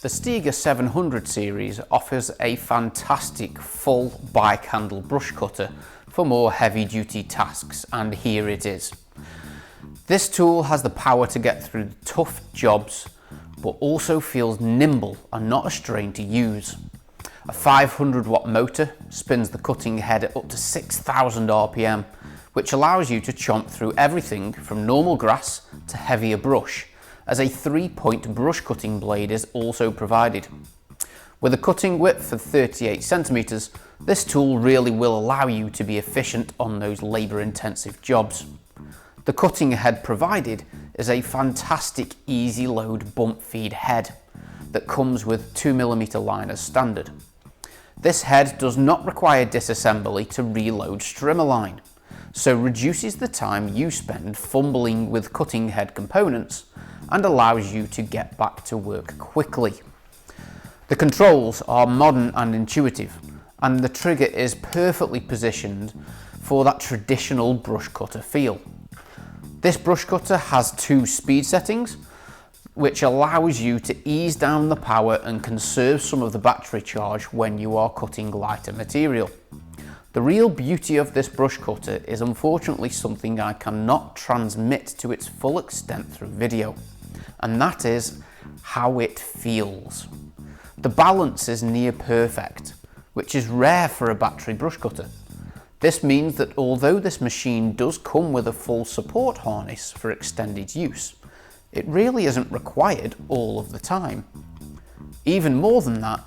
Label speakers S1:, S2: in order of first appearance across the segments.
S1: The Stiga 700 series offers a fantastic full bike handle brush cutter for more heavy duty tasks, and here it is. This tool has the power to get through tough jobs, but also feels nimble and not a strain to use. A 500 watt motor spins the cutting head at up to 6,000 RPM, which allows you to chomp through everything from normal grass to heavier brush, as a 3-point brush cutting blade is also provided. With a cutting width of 38 centimeters, this tool really will allow you to be efficient on those labour intensive jobs. The cutting head provided is a fantastic easy load bump feed head that comes with 2mm line as standard. This head does not require disassembly to reload strimmer line, so reduces the time you spend fumbling with cutting head components and allows you to get back to work quickly. The controls are modern and intuitive, and the trigger is perfectly positioned for that traditional brush cutter feel. This brush cutter has 2 speed settings, which allows you to ease down the power and conserve some of the battery charge when you are cutting lighter material. The real beauty of this brush cutter is unfortunately something I cannot transmit to its full extent through video, and that is how it feels. The balance is near perfect, which is rare for a battery brush cutter. This means that although this machine does come with a full support harness for extended use, it really isn't required all of the time. Even more than that,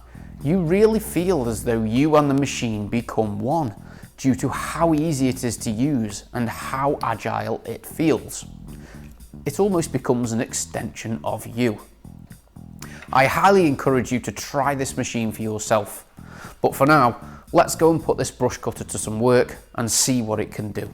S1: you really feel as though you and the machine become one due to how easy it is to use and how agile it feels. It almost becomes an extension of you. I highly encourage you to try this machine for yourself, but for now, let's go and put this brush cutter to some work and see what it can do.